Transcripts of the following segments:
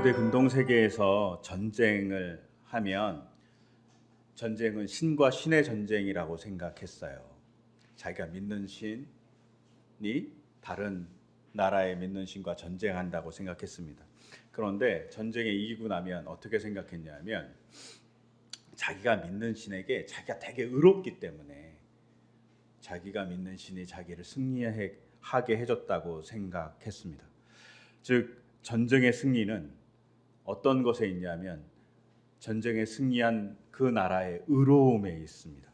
고대 근동 세계에서 전쟁을 하면 전쟁은 신과 신의 전쟁이라고 생각했어요. 자기가 믿는 신이 다른 나라에 믿는 신과 전쟁한다고 생각했습니다. 그런데 전쟁에 이기고 나면 어떻게 생각했냐면 자기가 믿는 신에게 자기가 되게 의롭기 때문에 자기가 믿는 신이 자기를 승리하게 해줬다고 생각했습니다. 즉 전쟁의 승리는 어떤 것에 있냐면 전쟁에 승리한 그 나라의 의로움에 있습니다.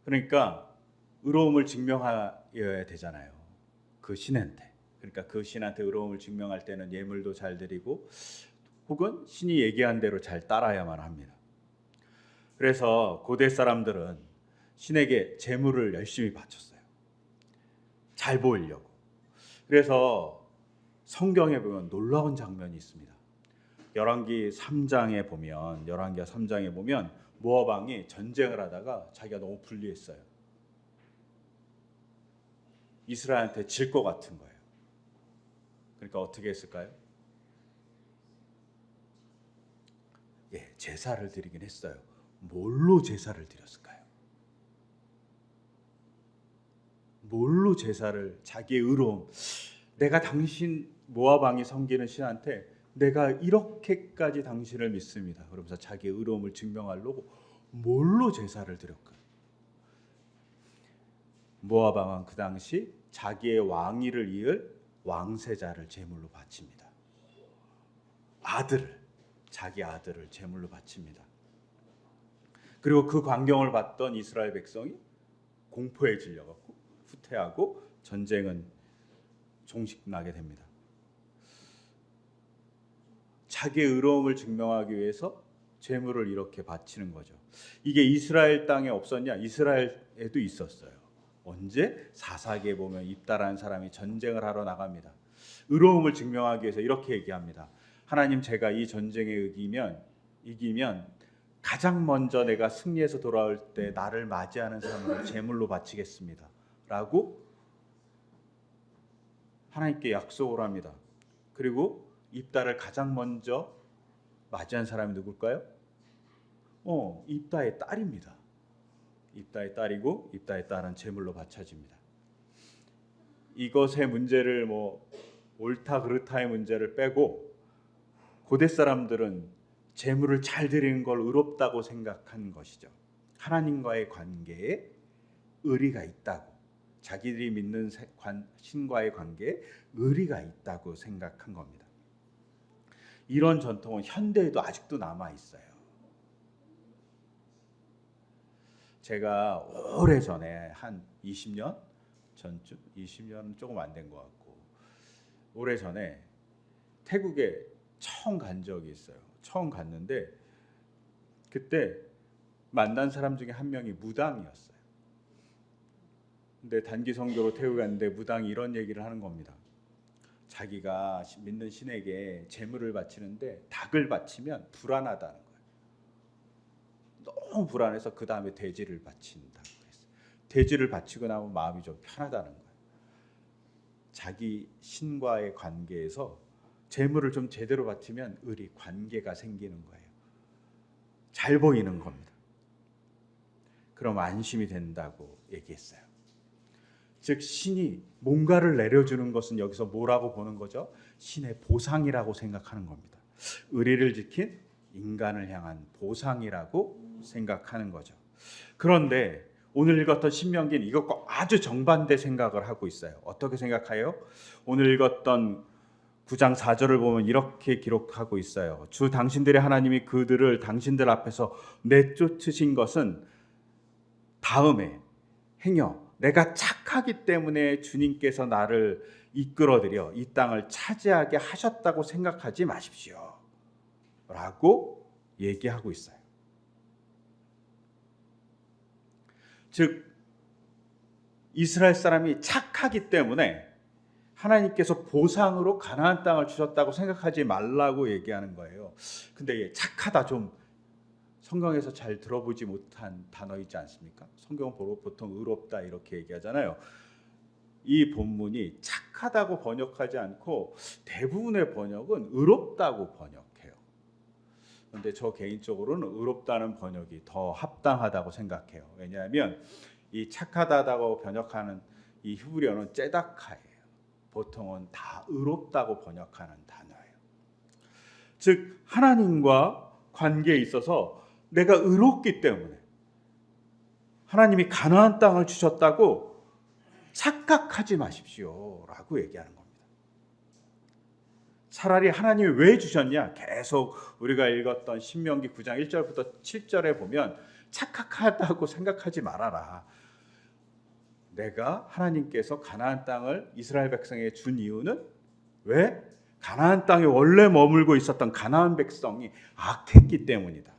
그러니까 의로움을 증명해야 되잖아요. 그 신한테. 그러니까 그 신한테 의로움을 증명할 때는 예물도 잘 드리고 혹은 신이 얘기한 대로 잘 따라야만 합니다. 그래서 고대 사람들은 신에게 제물을 열심히 바쳤어요. 잘 보이려고. 그래서 성경에 보면 놀라운 장면이 있습니다. 열왕기하 3장에 보면 모압 왕이 전쟁을 하다가 자기가 너무 불리했어요. 이스라엘한테 질 것 같은 거예요. 그러니까 어떻게 했을까요? 제사를 드리긴 했어요. 뭘로 제사를 드렸을까요? 뭘로 제사를, 자기의 의로움, 내가 당신 모압 왕이 섬기는 신한테 내가 이렇게까지 당신을 믿습니다. 그러면서 자기의 의로움을 증명하려고 뭘로 제사를 드렸을까요? 모압 왕은 그 당시 자기의 왕위를 이을 왕세자를 제물로 바칩니다. 자기 아들을 제물로 바칩니다. 그리고 그 광경을 봤던 이스라엘 백성이 공포에 질려갖고 후퇴하고 전쟁은 종식나게 됩니다. 자기의 의로움을 증명하기 위해서 제물을 이렇게 바치는 거죠. 이게 이스라엘 땅에 없었냐? 이스라엘에도 있었어요. 언제? 사사기에 보면 입다라는 사람이 전쟁을 하러 나갑니다. 의로움을 증명하기 위해서 이렇게 얘기합니다. 하나님, 제가 이 전쟁에 이기면 가장 먼저 내가 승리해서 돌아올 때 나를 맞이하는 사람을 제물로 바치겠습니다. 라고 하나님께 약속을 합니다. 그리고 입다를 가장 먼저 맞이한 사람이 누굴까요? 입다의 딸입니다. 입다의 딸이고 입다의 딸은 제물로 바쳐집니다. 이것의 문제를 옳다 그르다의 문제를 빼고 고대 사람들은 제물을 잘 드리는 걸 의롭다고 생각한 것이죠. 하나님과의 관계에 의리가 있다고, 자기들이 믿는 신과의 관계에 의리가 있다고 생각한 겁니다. 이런 전통은 현대에도 아직도 남아 있어요. 제가 오래전에 한 20년 전쯤, 20년은 조금 안 된 것 같고, 오래전에 태국에 처음 간 적이 있어요. 처음 갔는데 그때 만난 사람 중에 한 명이 무당이었어요. 근데 단기 선교로 태국에 갔는데 무당이 이런 얘기를 하는 겁니다. 자기가 믿는 신에게 제물을 바치는데 닭을 바치면 불안하다는 거예요. 너무 불안해서 그 다음에 돼지를 바친다고 했어요. 돼지를 바치고 나면 마음이 좀 편하다는 거예요. 자기 신과의 관계에서 제물을 좀 제대로 바치면 의리, 관계가 생기는 거예요. 잘 보이는 겁니다. 그럼 안심이 된다고 얘기했어요. 즉 신이 뭔가를 내려주는 것은 여기서 뭐라고 보는 거죠? 신의 보상이라고 생각하는 겁니다. 의리를 지킨 인간을 향한 보상이라고 생각하는 거죠. 그런데 오늘 읽었던 신명기는 이것과 아주 정반대 생각을 하고 있어요. 어떻게 생각해요? 오늘 읽었던 9장 4절을 보면 이렇게 기록하고 있어요. 주 당신들의 하나님이 그들을 당신들 앞에서 내쫓으신 것은 다음에 행여 내가 착하기 때문에 주님께서 나를 이끌어들여 이 땅을 차지하게 하셨다고 생각하지 마십시오. 라고 얘기하고 있어요. 즉 이스라엘 사람이 착하기 때문에 하나님께서 보상으로 가나안 땅을 주셨다고 생각하지 말라고 얘기하는 거예요. 근데 착하다 좀 성경에서 잘 들어보지 못한 단어이지 않습니까? 성경은 보통 의롭다 이렇게 얘기하잖아요. 이 본문이 착하다고 번역하지 않고 대부분의 번역은 의롭다고 번역해요. 그런데 저 개인적으로는 의롭다는 번역이 더 합당하다고 생각해요. 왜냐하면 이 착하다고 번역하는 이 히브리어는 째다카예요. 보통은 다 의롭다고 번역하는 단어예요. 즉 하나님과 관계에 있어서 내가 의롭기 때문에 하나님이 가나안 땅을 주셨다고 착각하지 마십시오 라고 얘기하는 겁니다. 차라리 하나님이 왜 주셨냐? 계속 우리가 읽었던 신명기 9장 1절부터 7절에 보면 착각하다고 생각하지 말아라. 내가 하나님께서 가나안 땅을 이스라엘 백성에게 준 이유는 왜? 가나안 땅에 원래 머물고 있었던 가나안 백성이 악했기 때문이다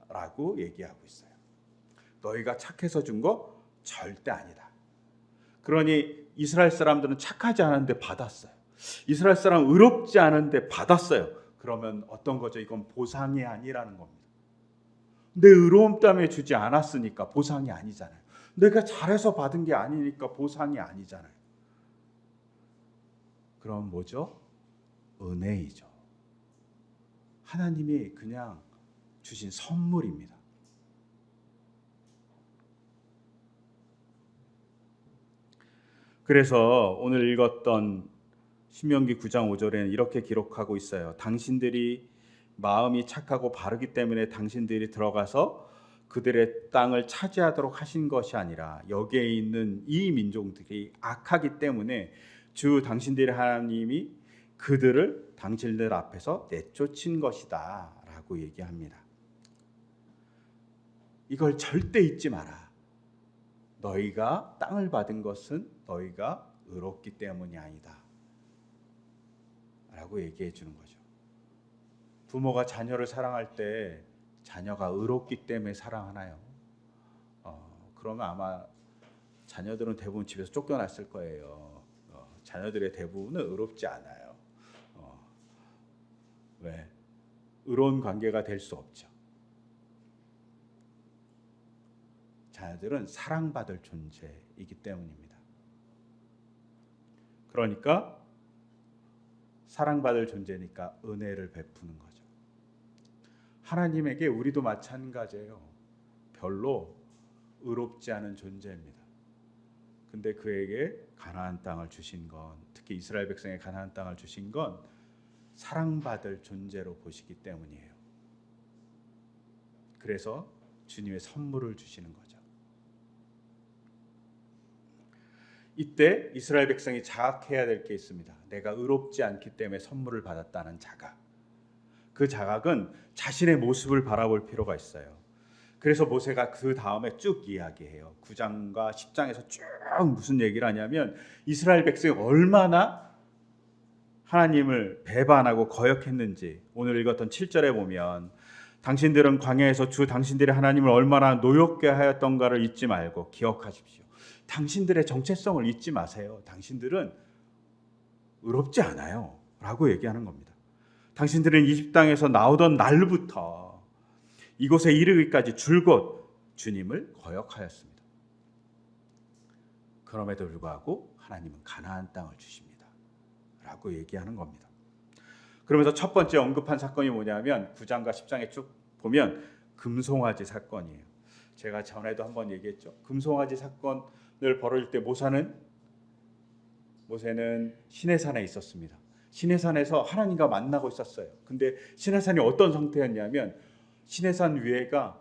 라고 얘기하고 있어요. 너희가 착해서 준 거 절대 아니다. 그러니 이스라엘 사람들은 착하지 않은데 받았어요. 이스라엘 사람 의롭지 않은데 받았어요. 그러면 어떤 거죠? 이건 보상이 아니라는 겁니다. 내 의로움 때문에 주지 않았으니까 보상이 아니잖아요. 내가 잘해서 받은 게 아니니까 보상이 아니잖아요. 그럼 뭐죠? 은혜이죠. 하나님이 그냥 주신 선물입니다. 그래서 오늘 읽었던 신명기 9장 5절에는 이렇게 기록하고 있어요. 당신들이 마음이 착하고 바르기 때문에 당신들이 들어가서 그들의 땅을 차지하도록 하신 것이 아니라 여기에 있는 이 민족들이 악하기 때문에 주 당신들의 하나님이 그들을 당신들 앞에서 내쫓은 것이다 라고 얘기합니다. 이걸 절대 잊지 마라. 너희가 땅을 받은 것은 너희가 의롭기 때문이 아니다 라고 얘기해 주는 거죠. 부모가 자녀를 사랑할 때 자녀가 의롭기 때문에 사랑하나요? 그러면 아마 자녀들은 대부분 집에서 쫓겨났을 거예요. 자녀들의 대부분은 의롭지 않아요. 왜? 의로운 관계가 될 수 없죠. 자녀들은 사랑받을 존재이기 때문입니다. 그러니까 사랑받을 존재니까 은혜를 베푸는 거죠. 하나님에게 우리도 마찬가지예요. 별로 의롭지 않은 존재입니다. 근데 그에게 가나안 땅을 주신 건, 특히 이스라엘 백성에 가나안 땅을 주신 건 사랑받을 존재로 보시기 때문이에요. 그래서 주님의 선물을 주시는 거죠. 이때 이스라엘 백성이 자각해야 될 게 있습니다. 내가 의롭지 않기 때문에 선물을 받았다는 자각. 그 자각은 자신의 모습을 바라볼 필요가 있어요. 그래서 모세가 그 다음에 쭉 이야기해요. 9장과 10장에서 쭉 무슨 얘기를 하냐면 이스라엘 백성이 얼마나 하나님을 배반하고 거역했는지 오늘 읽었던 7절에 보면 당신들은 광야에서 주 당신들의 하나님을 얼마나 노엽게 하였던가를 잊지 말고 기억하십시오. 당신들의 정체성을 잊지 마세요. 당신들은 의롭지 않아요 라고 얘기하는 겁니다. 당신들은 이집 땅에서 나오던 날부터 이곳에 이르기까지 줄곧 주님을 거역하였습니다. 그럼에도 불구하고 하나님은 가나안 땅을 주십니다 라고 얘기하는 겁니다. 그러면서 첫 번째 언급한 사건이 뭐냐면 9장과 10장에 쭉 보면 금송아지 사건이에요. 제가 전에도 한번 얘기했죠. 금송아지 사건을 벌일 때 모세는 시내산에 있었습니다. 시내산에서 하나님과 만나고 있었어요. 근데 시내산이 어떤 상태였냐면 시내산 위에가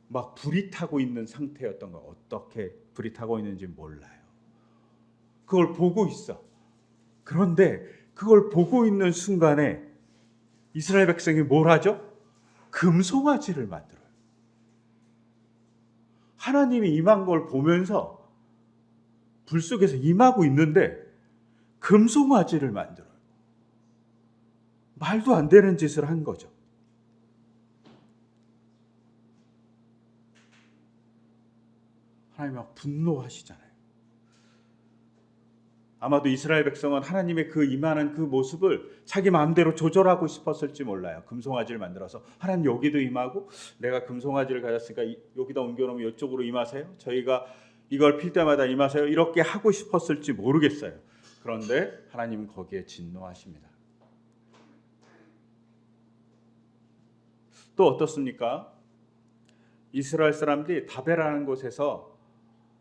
막 불이 타고 있는 상태였던 거예요. 어떻게 불이 타고 있는지 몰라요. 그걸 보고 있어. 그런데 그걸 보고 있는 순간에 이스라엘 백성이 뭘 하죠? 금송아지를 만들어요. 하나님이 임한 걸 보면서 불 속에서 임하고 있는데 금송아지를 만들어요. 말도 안 되는 짓을 한 거죠. 하나님이 막 분노하시잖아요. 아마도 이스라엘 백성은 하나님의 그 임하는 그 모습을 자기 마음대로 조절하고 싶었을지 몰라요. 금송아지를 만들어서 하나님 여기도 임하고 내가 금송아지를 가졌으니까 여기다 옮겨놓으면 이쪽으로 임하세요. 저희가 이걸 필 때마다 임하세요. 이렇게 하고 싶었을지 모르겠어요. 그런데 하나님은 거기에 진노하십니다. 또 어떻습니까? 이스라엘 사람들이 다베라는 곳에서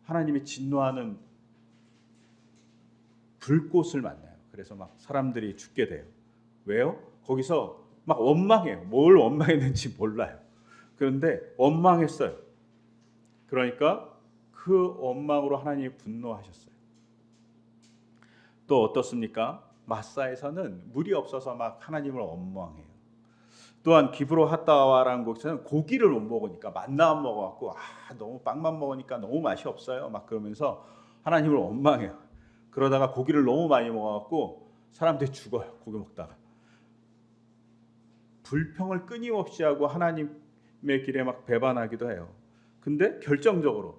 하나님이 진노하는 불꽃을 만나요. 그래서 막 사람들이 죽게 돼요. 왜요? 거기서 막 원망해요. 뭘 원망했는지 몰라요. 그런데 원망했어요. 그러니까 그 원망으로 하나님이 분노하셨어요. 또 어떻습니까? 마사에서는 물이 없어서 막 하나님을 원망해요. 또한 기브로 핫다와라는 곳에서는 고기를 못 먹으니까 만나만 먹어갖고 너무 빵만 먹으니까 너무 맛이 없어요. 막 그러면서 하나님을 원망해요. 그러다가 고기를 너무 많이 먹어갖고 사람들이 죽어요. 고기 먹다가. 불평을 끊임없이 하고 하나님의 길에 막 배반하기도 해요. 근데 결정적으로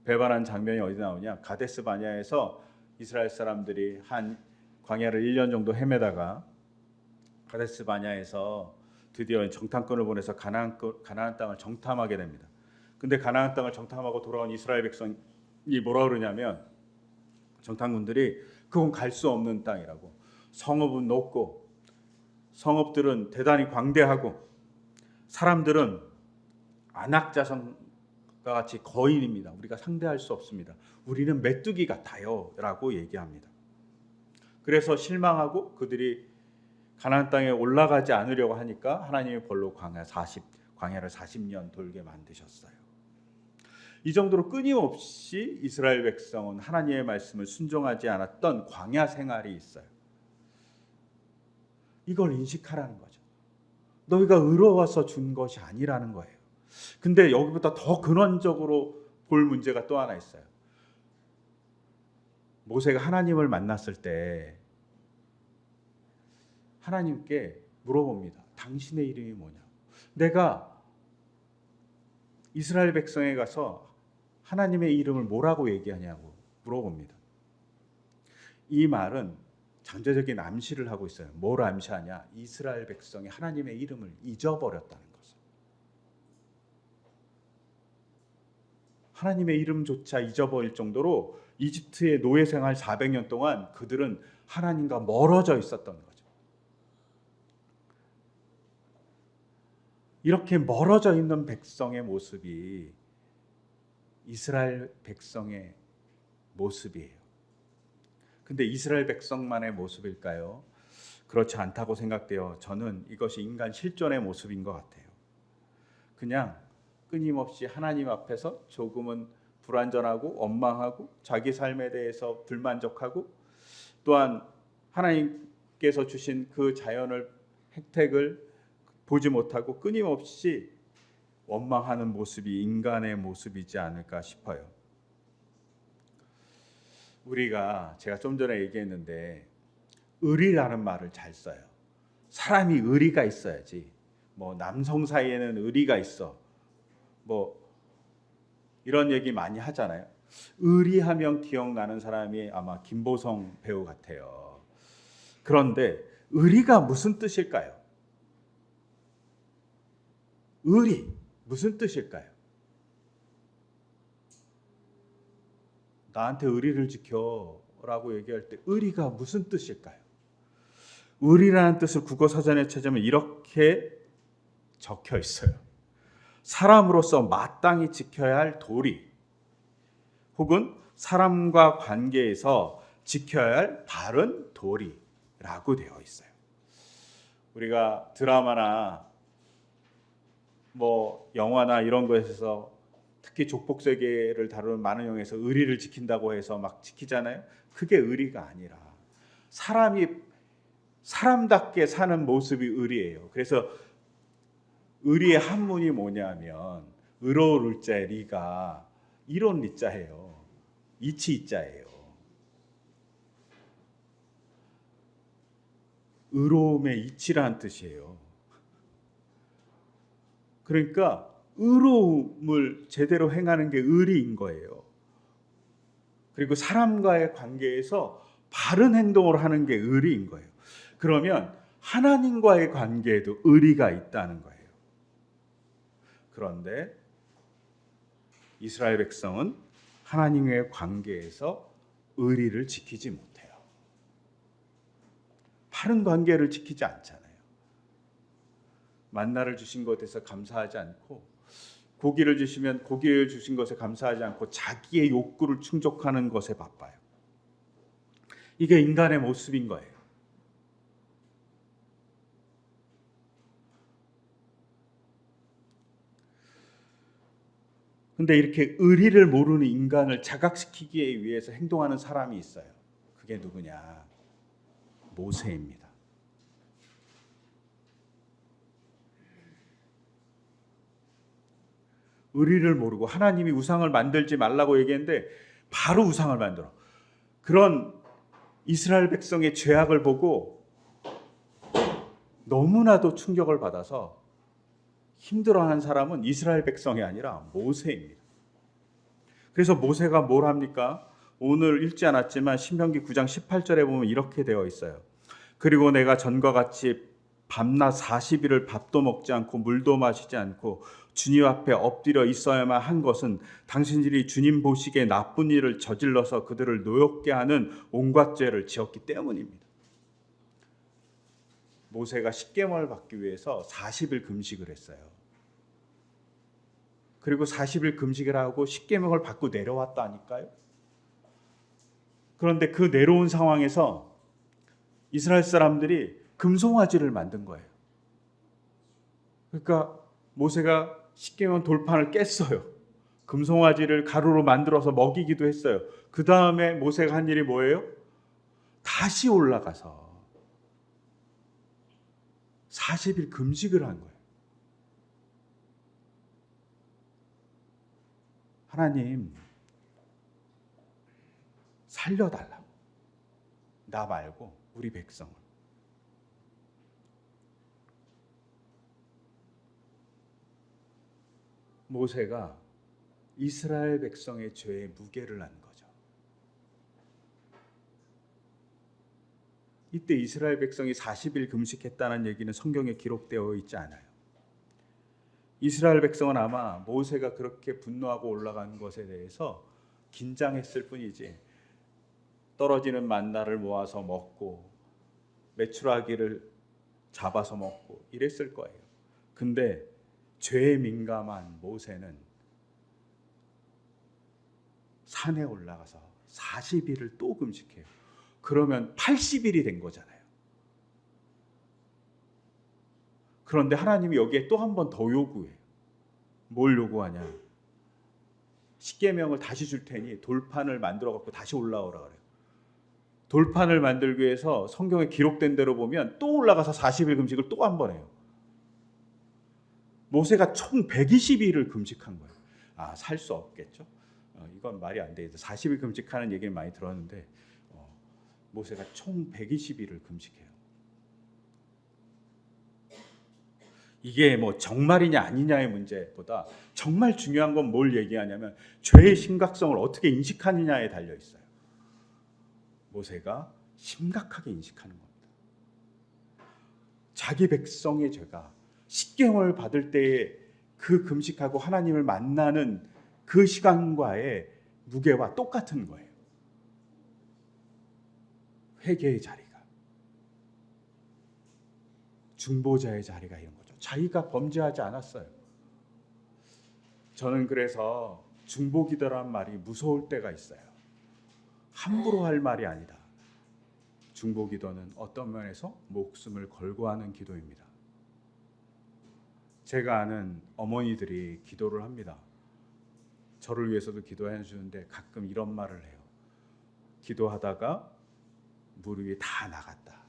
배반한 장면이 어디 나오냐? 가데스 바냐에서 이스라엘 사람들이 한 광야를 1년 정도 헤매다가 가데스 바냐에서 드디어 정탐꾼을 보내서 가나안 땅을 정탐하게 됩니다. 근데 가나안 땅을 정탐하고 돌아온 이스라엘 백성이 뭐라 그러냐면 정탐꾼들이 그건 갈 수 없는 땅이라고. 성읍은 높고 성읍들은 대단히 광대하고 사람들은 안악자성과 같이 거인입니다. 우리가 상대할 수 없습니다. 우리는 메뚜기 같아요 라고 얘기합니다. 그래서 실망하고 그들이 가나안 땅에 올라가지 않으려고 하니까 하나님이 벌로 광야를 40년 돌게 만드셨어요. 이 정도로 끊임없이 이스라엘 백성은 하나님의 말씀을 순종하지 않았던 광야 생활이 있어요. 이걸 인식하라는 거죠. 너희가 의로워서 준 것이 아니라는 거예요. 근데 여기보다 더 근원적으로 볼 문제가 또 하나 있어요. 모세가 하나님을 만났을 때 하나님께 물어봅니다. 당신의 이름이 뭐냐? 내가 이스라엘 백성에 가서 하나님의 이름을 뭐라고 얘기하냐고 물어봅니다. 이 말은 잠재적인 암시를 하고 있어요. 뭘 암시하냐? 이스라엘 백성이 하나님의 이름을 잊어버렸다는 것을. 하나님의 이름조차 잊어버릴 정도로 이집트의 노예 생활 400년 동안 그들은 하나님과 멀어져 있었던 거죠. 이렇게 멀어져 있는 백성의 모습이 이스라엘 백성의 모습이에요. 근데 이스라엘 백성만의 모습일까요? 그렇지 않다고 생각돼요. 저는 이것이 인간 실존의 모습인 것 같아요. 그냥 끊임없이 하나님 앞에서 조금은 불완전하고 원망하고 자기 삶에 대해서 불만족하고 또한 하나님께서 주신 그 자연을 혜택을 보지 못하고 끊임없이 원망하는 모습이 인간의 모습이지 않을까 싶어요. 우리가 제가 좀 전에 얘기했는데 의리라는 말을 잘 써요. 사람이 의리가 있어야지. 뭐 남성 사이에는 의리가 있어. 뭐 이런 얘기 많이 하잖아요. 의리하면 기억나는 사람이 아마 김보성 배우 같아요. 그런데 의리가 무슨 뜻일까요? 의리 무슨 뜻일까요? 나한테 의리를 지켜라고 얘기할 때 의리가 무슨 뜻일까요? 의리라는 뜻을 국어 사전에 찾으면 이렇게 적혀 있어요. 사람으로서 마땅히 지켜야 할 도리 혹은 사람과 관계에서 지켜야 할 바른 도리라고 되어 있어요. 우리가 드라마나 뭐 영화나 이런 거에서 특히 족복세계를 다루는 많은 영화에서 의리를 지킨다고 해서 막 지키잖아요. 그게 의리가 아니라 사람이 사람답게 사는 모습이 의리예요. 그래서 의리의 한문이 뭐냐면 의로울 자의 리가 이론 리자예요. 이치 이자예요. 의로움의 이치라는 뜻이에요. 그러니까 의로움을 제대로 행하는 게 의리인 거예요. 그리고 사람과의 관계에서 바른 행동을 하는 게 의리인 거예요. 그러면 하나님과의 관계에도 의리가 있다는 거예요. 그런데 이스라엘 백성은 하나님의 관계에서 의리를 지키지 못해요. 바른 관계를 지키지 않잖아요. 만나를 주신 것에 대해서 감사하지 않고, 고기를 주시면 고기를 주신 것에 감사하지 않고 자기의 욕구를 충족하는 것에 바빠요. 이게 인간의 모습인 거예요. 근데 이렇게 의리를 모르는 인간을 자각시키기 위해서 행동하는 사람이 있어요. 그게 누구냐? 모세입니다. 의리를 모르고 하나님이 우상을 만들지 말라고 얘기했는데 바로 우상을 만들어. 그런 이스라엘 백성의 죄악을 보고 너무나도 충격을 받아서 힘들어하는 사람은 이스라엘 백성이 아니라 모세입니다. 그래서 모세가 뭘 합니까? 오늘 읽지 않았지만 신명기 9장 18절에 보면 이렇게 되어 있어요. 그리고 내가 전과 같이 밤낮 40일을 밥도 먹지 않고 물도 마시지 않고 주님 앞에 엎드려 있어야만 한 것은 당신들이 주님 보시기에 나쁜 일을 저질러서 그들을 노엽게 하는 온갖 죄를 지었기 때문입니다. 모세가 십계명을 받기 위해서 40일 금식을 했어요. 그리고 40일 금식을 하고 십계명을 받고 내려왔다니까요. 그런데 그 내려온 상황에서 이스라엘 사람들이 금송아지를 만든 거예요. 그러니까 모세가 십계명 돌판을 깼어요. 금송아지를 가루로 만들어서 먹이기도 했어요. 그 다음에 모세가 한 일이 뭐예요? 다시 올라가서 40일 금식을 한 거예요. 하나님, 살려달라고. 나 말고 우리 백성을. 모세가 이스라엘 백성의 죄에 무게를 한 거죠. 이때 이스라엘 백성이 40일 금식했다는 얘기는 성경에 기록되어 있지 않아요. 이스라엘 백성은 아마 모세가 그렇게 분노하고 올라간 것에 대해서 긴장했을 뿐이지 떨어지는 만나를 모아서 먹고 메추라기를 잡아서 먹고 이랬을 거예요. 근데 죄에 민감한 모세는 산에 올라가서 40일을 또 금식해요. 그러면 80일이 된 거잖아요. 그런데 하나님이 여기에 또 한 번 더 요구해요. 뭘 요구하냐? 십계명을 다시 줄 테니 돌판을 만들어 갖고 다시 올라오라 그래요. 돌판을 만들기 위해서 성경에 기록된 대로 보면 또 올라가서 40일 금식을 또 한 번 해요. 모세가 총 120일을 금식한 거예요. 살 수 없겠죠? 이건 말이 안 되겠죠. 40일 금식하는 얘기를 많이 들었는데 모세가 총 120일을 금식해요. 이게 뭐 정말이냐 아니냐의 문제보다 정말 중요한 건 뭘 얘기하냐면 죄의 심각성을 어떻게 인식하느냐에 달려 있어요. 모세가 심각하게 인식하는 겁니다. 자기 백성의 죄가 십계명을 받을 때에 그 금식하고 하나님을 만나는 그 시간과의 무게와 똑같은 거예요. 회개의 자리가, 중보자의 자리가 이런 거죠. 자기가 범죄하지 않았어요. 저는 그래서 중보기도란 말이 무서울 때가 있어요. 함부로 할 말이 아니다. 중보기도는 어떤 면에서 목숨을 걸고 하는 기도입니다. 제가 아는 어머니들이 기도를 합니다. 저를 위해서도 기도해 주는데 가끔 이런 말을 해요. 기도하다가 무릎이 다 나갔다.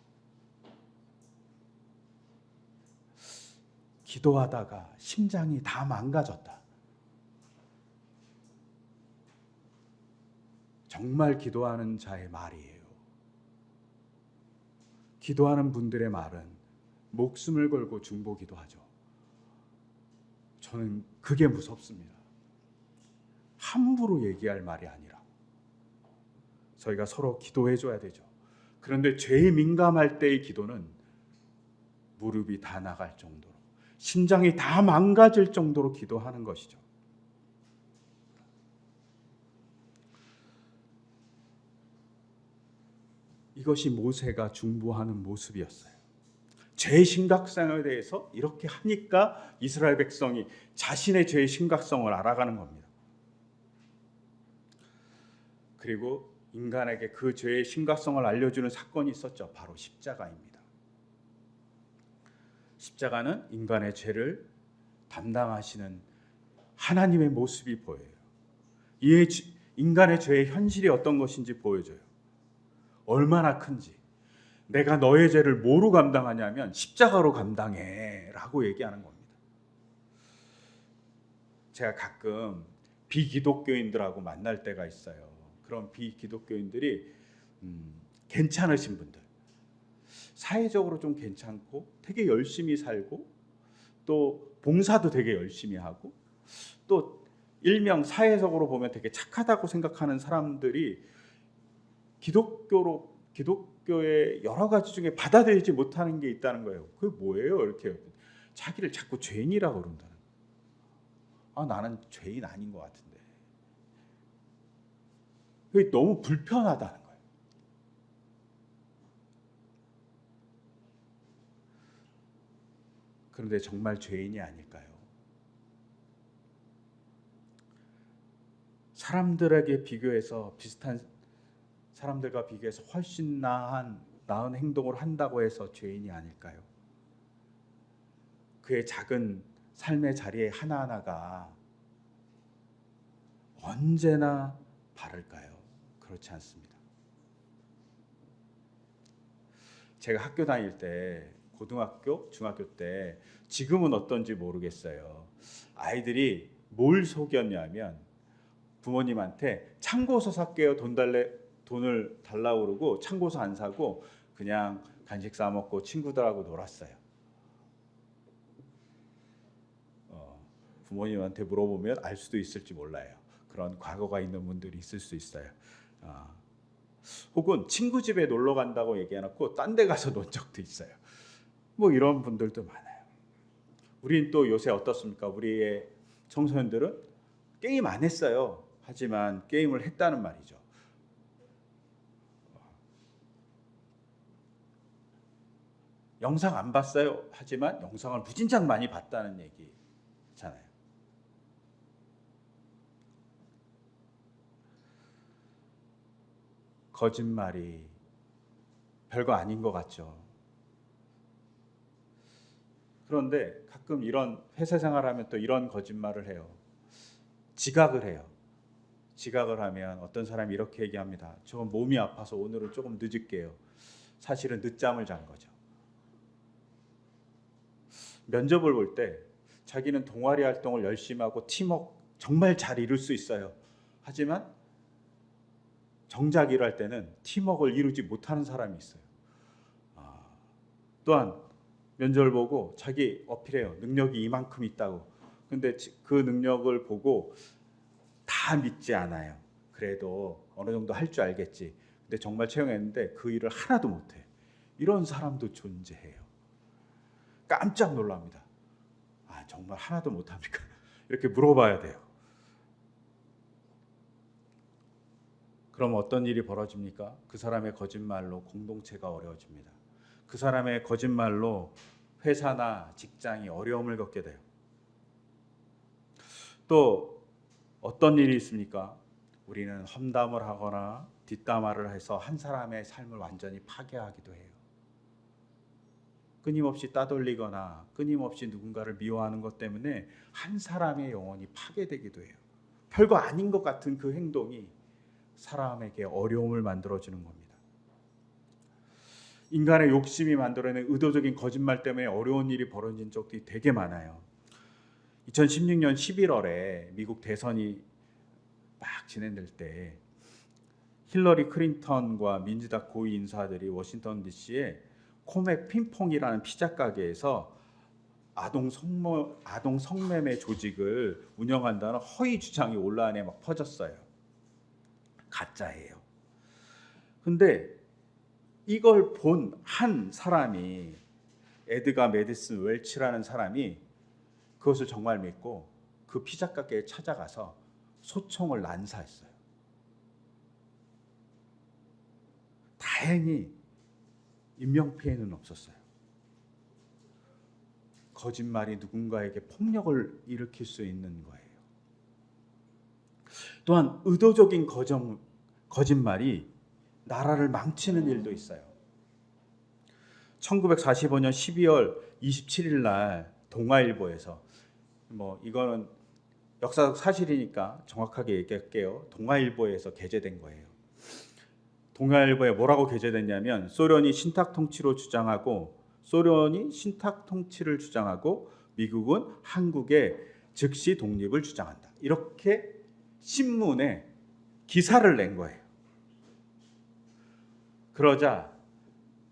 기도하다가 심장이 다 망가졌다. 정말 기도하는 자의 말이에요. 기도하는 분들의 말은 목숨을 걸고 중보기도하죠. 저는 그게 무섭습니다. 함부로 얘기할 말이 아니라 저희가 서로 기도해 줘야 되죠. 그런데 죄에 민감할 때의 기도는 무릎이 다 나갈 정도로, 심장이 다 망가질 정도로 기도하는 것이죠. 이것이 모세가 중보하는 모습이었어요. 죄의 심각성에 대해서 이렇게 하니까 이스라엘 백성이 자신의 죄의 심각성을 알아가는 겁니다. 그리고 인간에게 그 죄의 심각성을 알려주는 사건이 있었죠. 바로 십자가입니다. 십자가는 인간의 죄를 담당하시는 하나님의 모습이 보여요. 이 인간의 죄의 현실이 어떤 것인지 보여줘요. 얼마나 큰지. 내가 너의 죄를 뭐로 감당하냐면 십자가로 감당해 라고 얘기하는 겁니다. 제가 가끔 비기독교인들하고 만날 때가 있어요. 그런 비기독교인들이 괜찮으신 분들, 사회적으로 좀 괜찮고 되게 열심히 살고 또 봉사도 되게 열심히 하고 또 일명 사회적으로 보면 되게 착하다고 생각하는 사람들이 기독교의 여러 가지 중에 받아들이지 못하는 게 있다는 거예요. 그게 뭐예요? 이렇게 자기를 자꾸 죄인이라고 그런다는 거예요. 나는 죄인 아닌 것 같은데. 그게 너무 불편하다는 거예요. 그런데 정말 죄인이 아닐까요? 사람들에게 비교해서 비슷한 사람들과 비교해서 훨씬 나은 행동을 한다고 해서 죄인이 아닐까요? 그의 작은 삶의 자리에 하나하나가 언제나 바를까요? 그렇지 않습니다. 제가 학교 다닐 때 고등학교, 중학교 때 지금은 어떤지 모르겠어요. 아이들이 뭘 속였냐면 부모님한테 참고서 살게요. 돈을 달라고 그러고 참고서 안 사고 그냥 간식 사 먹고 친구들하고 놀았어요. 부모님한테 물어보면 알 수도 있을지 몰라요. 그런 과거가 있는 분들이 있을 수 있어요. 혹은 친구 집에 놀러 간다고 얘기해놓고 딴 데 가서 논 적도 있어요. 뭐 이런 분들도 많아요. 우린 또 요새 어떻습니까? 우리의 청소년들은 게임 안 했어요. 하지만 게임을 했다는 말이죠. 영상 안 봤어요. 하지만 영상을 무진장 많이 봤다는 얘기잖아요. 거짓말이 별거 아닌 것 같죠. 그런데 가끔 이런 회사 생활하면 또 이런 거짓말을 해요. 지각을 해요. 지각을 하면 어떤 사람이 이렇게 얘기합니다. 저 몸이 아파서 오늘은 조금 늦을게요. 사실은 늦잠을 잔 거죠. 면접을 볼 때 자기는 동아리 활동을 열심히 하고 팀워크 정말 잘 이룰 수 있어요. 하지만 정작 일할 때는 팀워크를 이루지 못하는 사람이 있어요. 또한 면접을 보고 자기 어필해요. 능력이 이만큼 있다고. 근데 그 능력을 보고 다 믿지 않아요. 그래도 어느 정도 할 줄 알겠지. 근데 정말 채용했는데 그 일을 하나도 못해. 이런 사람도 존재해요. 깜짝 놀랍니다. 정말 하나도 못합니까? 이렇게 물어봐야 돼요. 그럼 어떤 일이 벌어집니까? 그 사람의 거짓말로 공동체가 어려워집니다. 그 사람의 거짓말로 회사나 직장이 어려움을 겪게 돼요. 또 어떤 일이 있습니까? 우리는 험담을 하거나 뒷담화를 해서 한 사람의 삶을 완전히 파괴하기도 해요. 끊임없이 따돌리거나 끊임없이 누군가를 미워하는 것 때문에 한 사람의 영혼이 파괴되기도 해요. 별거 아닌 것 같은 그 행동이 사람에게 어려움을 만들어주는 겁니다. 인간의 욕심이 만들어낸 의도적인 거짓말 때문에 어려운 일이 벌어진 적이 되게 많아요. 2016년 11월에 미국 대선이 막 진행될 때 힐러리 클린턴과 민주당 고위 인사들이 워싱턴 DC에 코맥 핑퐁이라는 피자 가게에서 아동 성매매 조직을 운영한다는 허위 주장이 온라인에 막 퍼졌어요. 가짜예요. 근데 이걸 본 한 사람이 에드가 메디슨 웰치라는 사람이 그것을 정말 믿고 그 피자 가게에 찾아가서 소총을 난사했어요. 다 다행히 인명피해는 없었어요. 거짓말이 누군가에게 폭력을 일으킬 수 있는 거예요. 또한 의도적인 거짓말이 나라를 망치는 일도 있어요. 1945년 12월 27일 날 동아일보에서, 이거는 역사적 사실이니까 정확하게 얘기할게요. 동아일보에서 게재된 거예요. 동아일보에 뭐라고 게재됐냐면, 소련이 신탁 통치를 주장하고 미국은 한국의 즉시 독립을 주장한다. 이렇게 신문에 기사를 낸 거예요. 그러자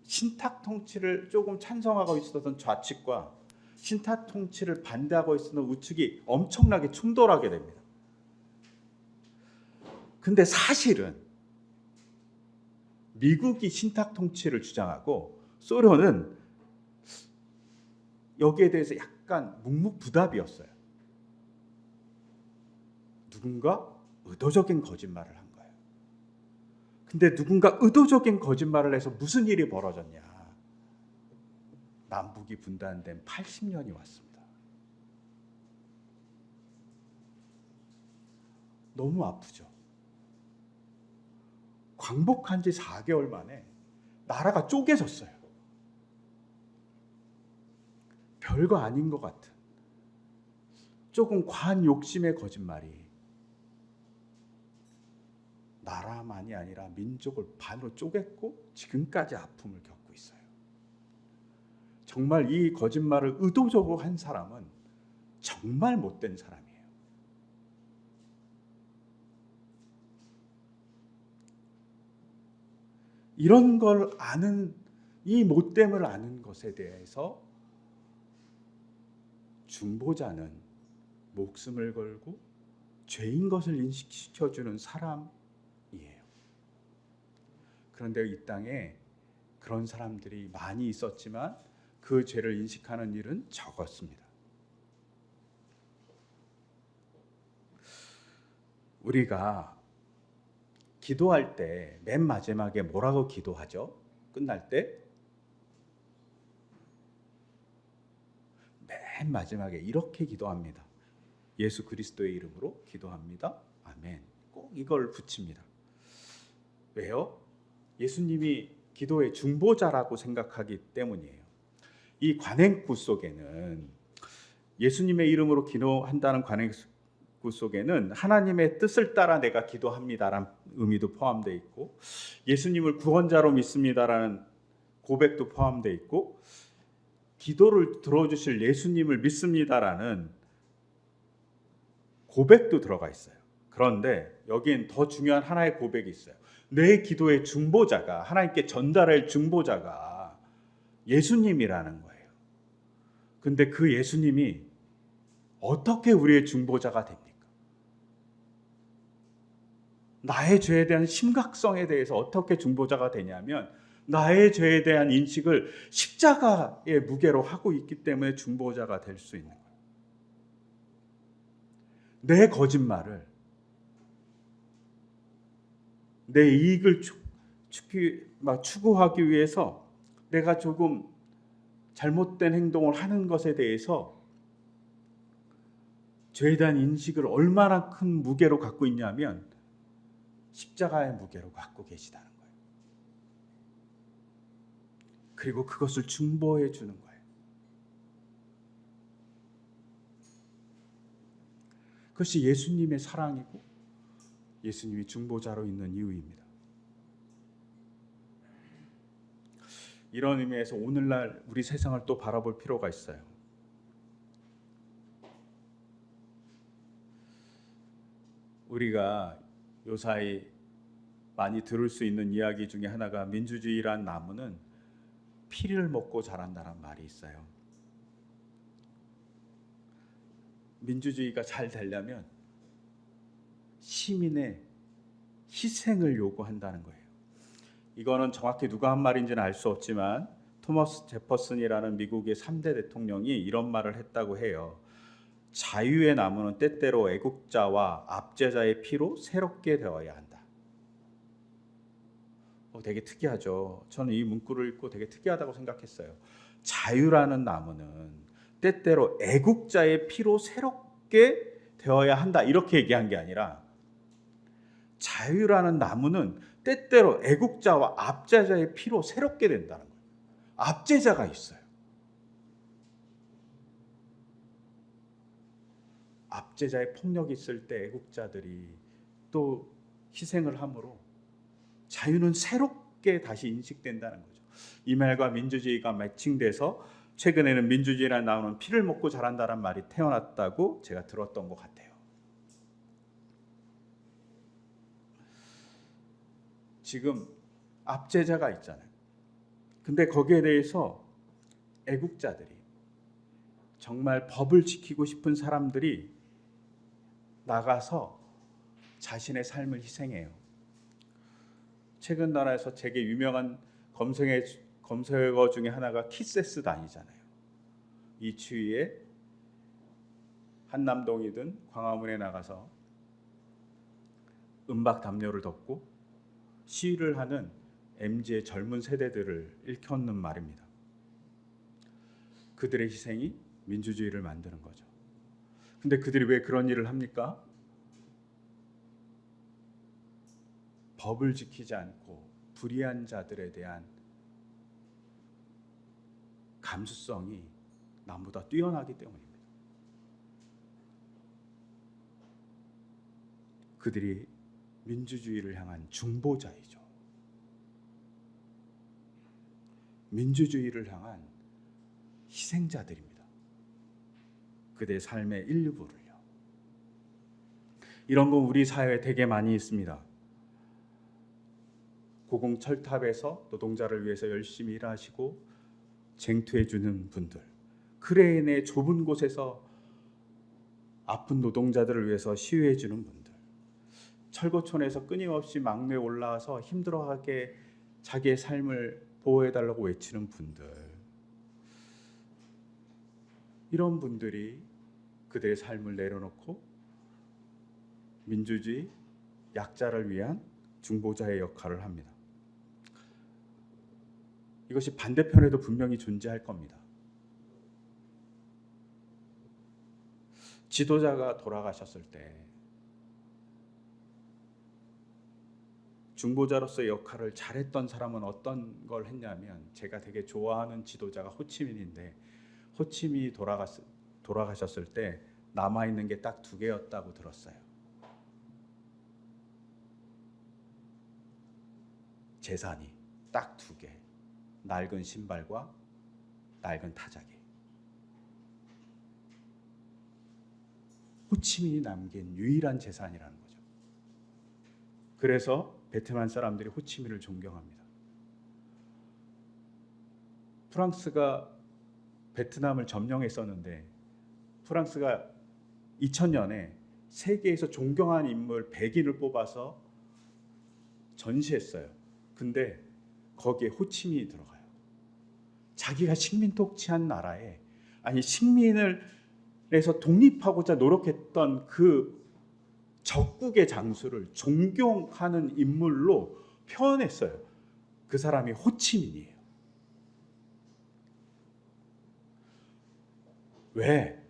신탁 통치를 조금 찬성하고 있었던 좌측과 신탁 통치를 반대하고 있었던 우측이 엄청나게 충돌하게 됩니다. 근데 사실은 미국이 신탁 통치를 주장하고 소련은 여기에 대해서 약간 묵묵부답이었어요. 누군가 의도적인 거짓말을 한 거예요. 근데 누군가 의도적인 거짓말을 해서 무슨 일이 벌어졌냐? 남북이 분단된 80년이 왔습니다. 너무 아프죠. 광복한 지 4개월 만에 나라가 쪼개졌어요. 별거 아닌 것 같은 조금 과한 욕심의 거짓말이 나라만이 아니라 민족을 반으로 쪼갰고 지금까지 아픔을 겪고 있어요. 정말 이 거짓말을 의도적으로 한 사람은 정말 못된 사람이에요. 이런 걸 아는, 이 못됨을 아는 것에 대해서 중보자는 목숨을 걸고 죄인 것을 인식시켜주는 사람이에요. 그런데 이 땅에 그런 사람들이 많이 있었지만 그 죄를 인식하는 일은 적었습니다. 우리가 기도할 때 맨 마지막에 뭐라고 기도하죠? 끝날 때? 맨 마지막에 이렇게 기도합니다. 예수 그리스도의 이름으로 기도합니다. 아멘. 꼭 이걸 붙입니다. 왜요? 예수님이 기도의 중보자라고 생각하기 때문이에요. 이 관행구 속에는, 예수님의 이름으로 기도한다는 관행구 속에는 하나님의 뜻을 따라 내가 기도합니다라는 의미도 포함되어 있고, 예수님을 구원자로 믿습니다라는 고백도 포함되어 있고, 기도를 들어주실 예수님을 믿습니다라는 고백도 들어가 있어요. 그런데 여기엔 더 중요한 하나의 고백이 있어요. 내 기도의 중보자가, 하나님께 전달할 중보자가 예수님이라는 거예요. 근데 그 예수님이 어떻게 우리의 중보자가 됩니까? 나의 죄에 대한 심각성에 대해서 어떻게 중보자가 되냐면, 나의 죄에 대한 인식을 십자가의 무게로 하고 있기 때문에 중보자가 될 수 있는 거예요. 내 거짓말을, 내 이익을 추구하기 위해서 내가 조금 잘못된 행동을 하는 것에 대해서 죄에 대한 인식을 얼마나 큰 무게로 갖고 있냐면 십자가의 무게로 갖고 계시다는 거예요. 그리고 그것을 중보해 주는 거예요. 그것이 예수님의 사랑이고 예수님이 중보자로 있는 이유입니다. 이런 의미에서 오늘날 우리 세상을 또 바라볼 필요가 있어요. 우리가 요사이 많이 들을 수 있는 이야기 중에 하나가, 민주주의란 나무는 피를 먹고 자란다는 말이 있어요. 민주주의가 잘 되려면 시민의 희생을 요구한다는 거예요. 이거는 정확히 누가 한 말인지는 알 수 없지만 토머스 제퍼슨이라는 미국의 3대 대통령이 이런 말을 했다고 해요. 자유의 나무는 때때로 애국자와 압제자의 피로 새롭게 되어야 한다. 되게 특이하죠. 저는 이 문구를 읽고 되게 특이하다고 생각했어요. 자유라는 나무는 때때로 애국자의 피로 새롭게 되어야 한다 이렇게 얘기한 게 아니라 자유라는 나무는 때때로 애국자와 압제자의 피로 새롭게 된다는 거예요. 압제자가 있어요. 압제자의 폭력이 있을 때 애국자들이 또 희생을 함으로 자유는 새롭게 다시 인식된다는 거죠. 이 말과 민주주의가 매칭돼서 최근에는 민주주의란 나오는 피를 먹고 자란다는 말이 태어났다고 제가 들었던 것 같아요. 지금 압제자가 있잖아요. 근데 거기에 대해서 애국자들이 정말 법을 지키고 싶은 사람들이 나가서 자신의 삶을 희생해요. 최근 나라에서 되게 유명한 검색어 중에 하나가 키세스단이잖아요. 이 추위에 한남동이든 광화문에 나가서 음박 담요를 덮고 시위를 하는 MZ의 젊은 세대들을 일컫는 말입니다. 그들의 희생이 민주주의를 만드는 거죠. 근데 그들이 왜 그런 일을 합니까? 법을 지키지 않고 불의한 자들에 대한 감수성이 남보다 뛰어나기 때문입니다. 그들이 민주주의를 향한 중보자이죠. 민주주의를 향한 희생자들입니다. 그들의 삶의 일부를요. 이런 건 우리 사회에 되게 많이 있습니다. 고공철탑에서 노동자를 위해서 열심히 일하시고 쟁투해 주는 분들, 크레인의 좁은 곳에서 아픈 노동자들을 위해서 시위해 주는 분들, 철거촌에서 끊임없이 막내에 올라와서 힘들어하게 자기의 삶을 보호해 달라고 외치는 분들, 이런 분들이 그들의 삶을 내려놓고 민주주의, 약자를 위한 중보자의 역할을 합니다. 이것이 반대편에도 분명히 존재할 겁니다. 지도자가 돌아가셨을 때 중보자로서의 역할을 잘했던 사람은 어떤 걸 했냐면, 제가 되게 좋아하는 지도자가 호치민인데, 호치민이 돌아가셨을 때 남아있는 게 딱 2개였다고 들었어요. 재산이 딱 2개. 낡은 신발과 낡은 타자기. 호치민이 남긴 유일한 재산이라는 거죠. 그래서 베트남 사람들이 호치민을 존경합니다. 프랑스가 베트남을 점령했었는데, 프랑스가 2000년에 세계에서 존경하는 인물 100인을 뽑아서 전시했어요. 근데 거기에 호치민이 들어가요. 자기가 식민 통치한 나라에, 아니 식민을 해서 독립하고자 노력했던 그 적국의 장수를 존경하는 인물로 표현했어요. 그 사람이 호치민이에요. 왜?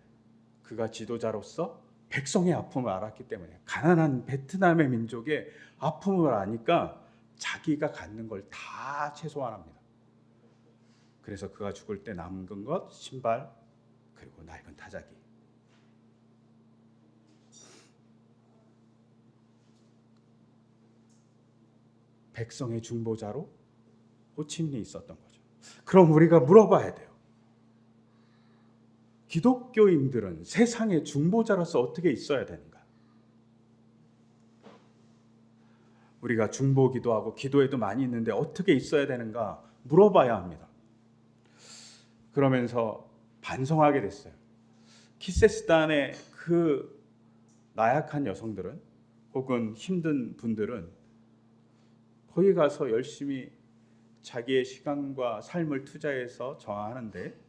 그가 지도자로서 백성의 아픔을 알았기 때문에. 가난한 베트남의 민족의 아픔을 아니까 자기가 갖는 걸 다 최소화합니다. 그래서 그가 죽을 때 남은 것 신발, 그리고 낡은 타자기. 백성의 중보자로 호치민이 있었던 거죠. 그럼 우리가 물어봐야 돼요. 기독교인들은 세상의 중보자로서 어떻게 있어야 되는가? 우리가 중보 기도하고 기도에도 많이 있는데 어떻게 있어야 되는가 물어봐야 합니다. 그러면서 반성하게 됐어요. 키세스단의 그 나약한 여성들은, 혹은 힘든 분들은 거기 가서 열심히 자기의 시간과 삶을 투자해서 저항하는데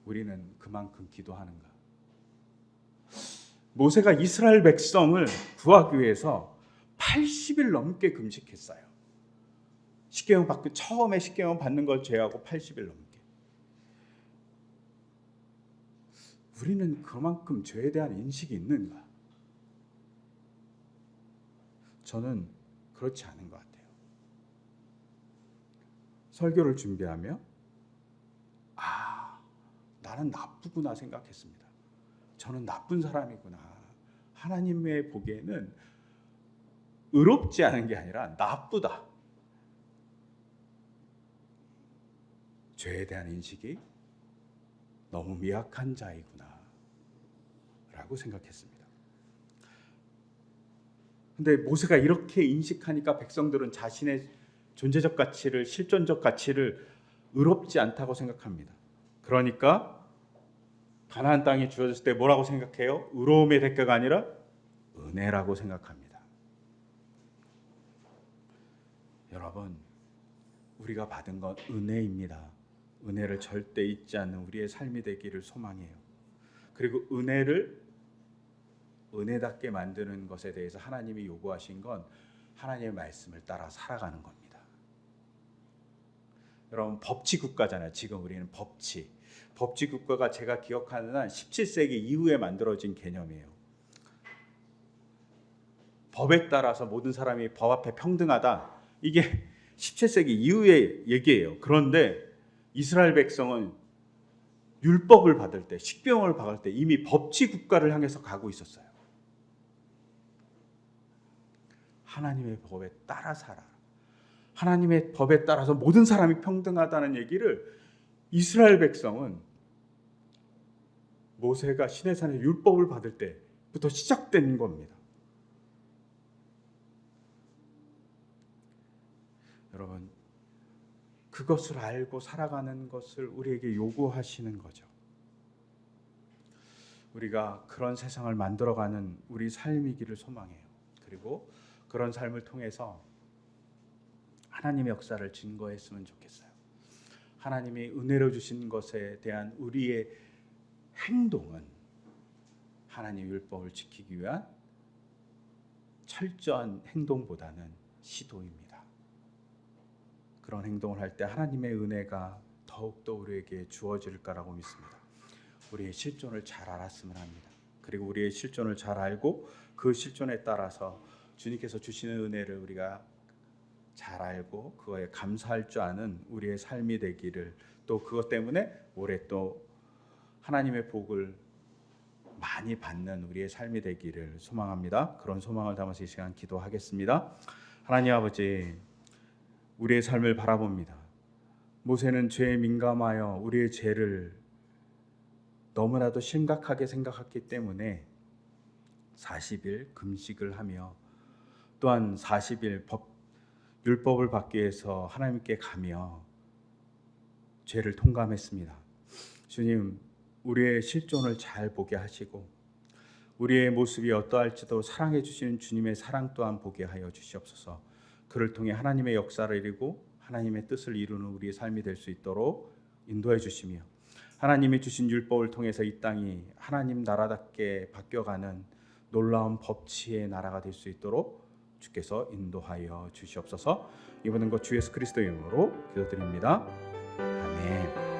우리는 그만큼 기도하는가? 모세가 이스라엘 백성을 구하기 위해서 80일 넘게 금식했어요. 십계명 받고 처음에 십계명 받는 걸 제외하고 80일 넘게. 우리는 그만큼 죄에 대한 인식이 있는가? 저는 그렇지 않은 것 같아요. 설교를 준비하며 나는 나쁘구나 생각했습니다. 저는 나쁜 사람이구나. 하나님의 보기에는 의롭지 않은 게 아니라 나쁘다. 죄에 대한 인식이 너무 미약한 자이구나 라고 생각했습니다. 근데 모세가 이렇게 인식하니까 백성들은 자신의 존재적 가치를, 실존적 가치를 의롭지 않다고 생각합니다. 그러니까 가나안 땅이 주어졌을 때 뭐라고 생각해요? 의로움의 대가가 아니라 은혜라고 생각합니다. 여러분, 우리가 받은 건 은혜입니다. 은혜를 절대 잊지 않는 우리의 삶이 되기를 소망해요. 그리고 은혜를 은혜답게 만드는 것에 대해서 하나님이 요구하신 건 하나님의 말씀을 따라 살아가는 겁니다. 여러분, 법치 국가잖아요. 지금 우리는 법치 국가가 제가 기억하는 한 17세기 이후에 만들어진 개념이에요. 법에 따라서 모든 사람이 법 앞에 평등하다. 이게 17세기 이후의 얘기예요. 그런데 이스라엘 백성은 율법을 받을 때, 십계명을 받을 때 이미 법치 국가를 향해서 가고 있었어요. 하나님의 법에 따라 살아. 하나님의 법에 따라서 모든 사람이 평등하다는 얘기를 이스라엘 백성은 모세가 시내산에 율법을 받을 때부터 시작된 겁니다. 여러분, 그것을 알고 살아가는 것을 우리에게 요구하시는 거죠. 우리가 그런 세상을 만들어가는 우리 삶이기를 소망해요. 그리고 그런 삶을 통해서 하나님의 역사를 증거했으면 좋겠어요. 하나님이 은혜로 주신 것에 대한 우리의 행동은 하나님의 율법을 지키기 위한 철저한 행동보다는 시도입니다. 그런 행동을 할 때 하나님의 은혜가 더욱더 우리에게 주어질 거라고 믿습니다. 우리의 실존을 잘 알았으면 합니다. 그리고 우리의 실존을 잘 알고 그 실존에 따라서 주님께서 주시는 은혜를 우리가 잘 알고 그거에 감사할 줄 아는 우리의 삶이 되기를, 또 그것 때문에 올해 또 하나님의 복을 많이 받는 우리의 삶이 되기를 소망합니다. 그런 소망을 담아서 이 시간 기도하겠습니다. 하나님 아버지, 우리의 삶을 바라봅니다. 모세는 죄에 민감하여 우리의 죄를 너무나도 심각하게 생각했기 때문에 40일 금식을 하며 또한 40일 율법을 받기 위해서 하나님께 가며 죄를 통감했습니다. 주님, 우리의 실존을 잘 보게 하시고 우리의 모습이 어떠할지도 사랑해 주시는 주님의 사랑 또한 보게 하여 주시옵소서. 그를 통해 하나님의 역사를 이루고 하나님의 뜻을 이루는 우리의 삶이 될 수 있도록 인도해 주시며, 하나님이 주신 율법을 통해서 이 땅이 하나님 나라답게 바뀌어가는 놀라운 법치의 나라가 될 수 있도록 주께서 인도하여 주시옵소서. 이 모든 것 주 예수 그리스도의 이름으로 기도드립니다. 아멘.